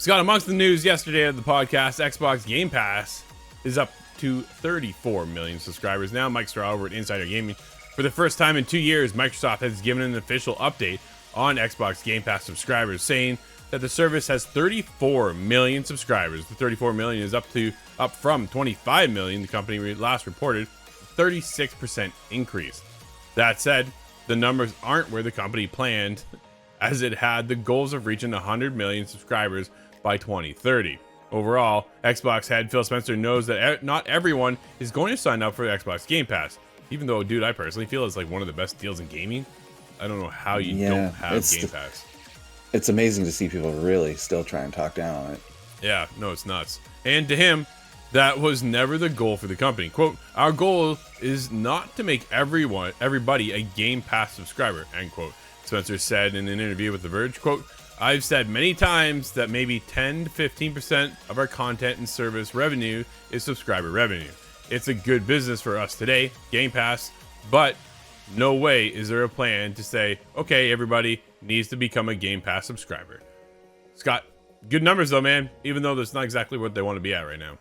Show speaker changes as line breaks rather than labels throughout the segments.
Scott, amongst the news yesterday of the podcast, Xbox Game Pass is up to 34 million subscribers now. Mike Stroh over at Insider Gaming. For the first time in 2 years, Microsoft has given an official update on Xbox Game Pass subscribers, saying that the service has 34 million subscribers. The 34 million is up from 25 million the company last reported, 36% increase. That said, the numbers aren't where the company planned, as it had the goals of reaching 100 million subscribers by 2030. Overall, Xbox head Phil Spencer knows that not everyone is going to sign up for the Xbox Game Pass. Even though, dude, I personally feel it's like one of the best deals in gaming. I don't know how you don't have Game Pass.
It's amazing to see people really still try and talk down on it.
Yeah, no, it's nuts. And to him, that was never the goal for the company. Quote, "Our goal is not to make everybody a Game Pass subscriber," end quote. Spencer said in an interview with The Verge, quote, "I've said many times that maybe 10 to 15% of our content and service revenue is subscriber revenue. It's a good business for us today, Game Pass, but no way is there a plan to say, okay, everybody needs to become a Game Pass subscriber." Scott, good numbers though, man, even though that's not exactly what they want to be at right now.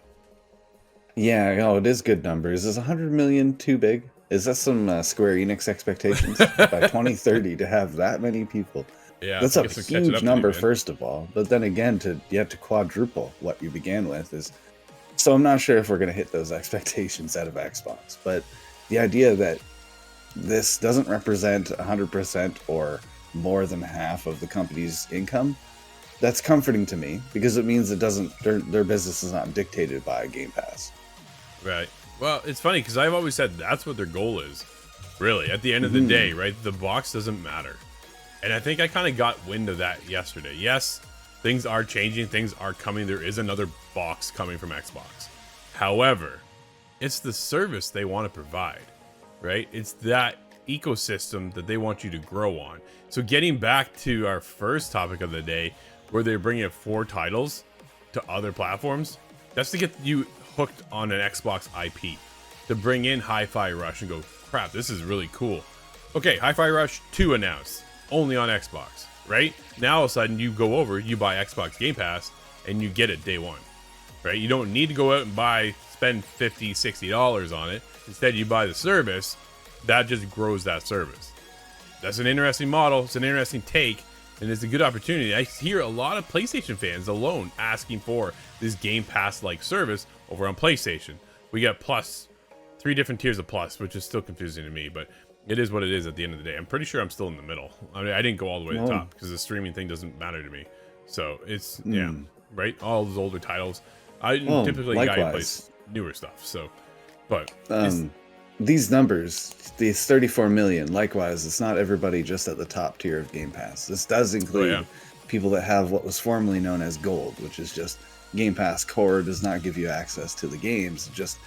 Yeah, it is good numbers. Is 100 million too big? Is that some Square Enix expectations by 2030 to have that many people?
Yeah,
that's a huge number, first of all. But then again, you have to quadruple what you began with is. So I'm not sure if we're going to hit those expectations out of Xbox. But the idea that this doesn't represent 100% or more than half of the company's income, that's comforting to me because it means it doesn't. Their business is not dictated by Game Pass.
Right. Well, it's funny because I've always said that's what their goal is. Really, at the end of the day, right? The box doesn't matter. And I think I kind of got wind of that yesterday. Yes, things are changing. Things are coming. There is another box coming from Xbox. However, it's the service they want to provide, right? It's that ecosystem that they want you to grow on. So getting back to our first topic of the day, where they're bringing 4 titles to other platforms, that's to get you hooked on an Xbox IP, to bring in Hi-Fi Rush and go, crap, this is really cool. Okay, Hi-Fi Rush 2 announced, only on Xbox, right? Now all of a sudden you go over, you buy Xbox Game Pass, and you get it day one, right? You don't need to go out and spend $50, $60 on it. Instead, you buy the service. That just grows that service. That's an interesting model. It's an interesting take, and it's a good opportunity. I hear a lot of PlayStation fans alone asking for this Game Pass-like service over on PlayStation. We got Plus, 3 different tiers of Plus, which is still confusing to me, but it is what it is at the end of the day. I'm pretty sure I'm still in the middle. I mean, I didn't go all the way to the top because the streaming thing doesn't matter to me. So it's, yeah, right? All those older titles. I typically plays newer stuff. So, but
these numbers, these 34 million, likewise, it's not everybody just at the top tier of Game Pass. This does include people that have what was formerly known as Gold, which is just Game Pass Core does not give you access to the games. It just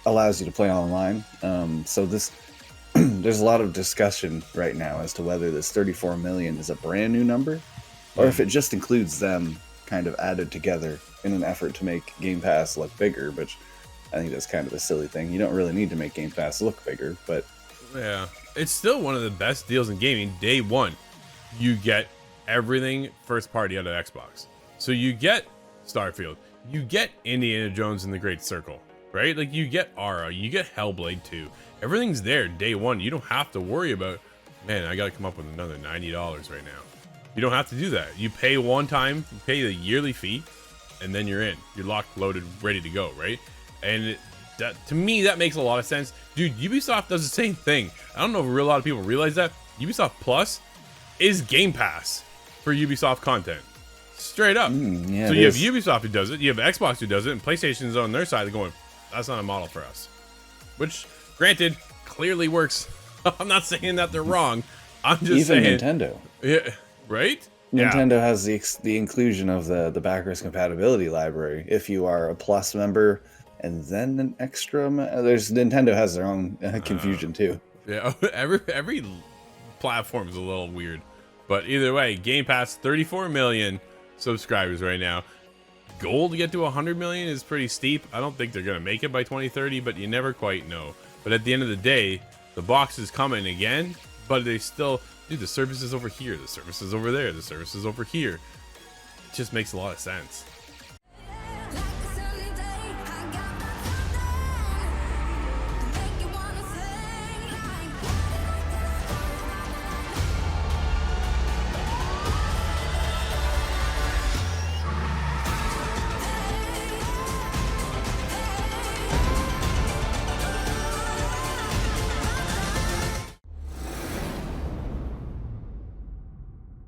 allows you to play online. So this, there's a lot of discussion right now as to whether this 34 million is a brand new number or if it just includes them kind of added together in an effort to make Game Pass look bigger, which I think that's kind of a silly thing. You don't really need to make Game Pass look bigger, but
yeah, it's still one of the best deals in gaming. Day one, you get everything first party out of Xbox. So you get Starfield, you get Indiana Jones and the Great Circle, right? Like you get Aura, you get Hellblade 2. Everything's there day one. You don't have to worry about, man, I got to come up with another $90 right now. You don't have to do that. You pay one time, you pay the yearly fee, and then you're in. You're locked, loaded, ready to go, right? And that, to me, that makes a lot of sense. Dude, Ubisoft does the same thing. I don't know if a lot of people realize that. Ubisoft Plus is Game Pass for Ubisoft content. Straight up.
Yeah,
so you have Ubisoft who does it, you have Xbox who does it, and PlayStation's on their side going, that's not a model for us. Which, granted, clearly works. I'm not saying that they're wrong. I'm just
even
saying...
Nintendo.
Yeah, right?
Nintendo has the inclusion of the backwards compatibility library. If you are a Plus member and then an extra, Nintendo has their own confusion too.
Yeah, every platform is a little weird, but either way, Game Pass 34 million subscribers right now. Goal to get to 100 million is pretty steep. I don't think they're gonna make it by 2030, but you never quite know. But at the end of the day, the box is coming again, but they still. Dude, the service is over here, the service is over there, the service is over here. just makes a lot of sense.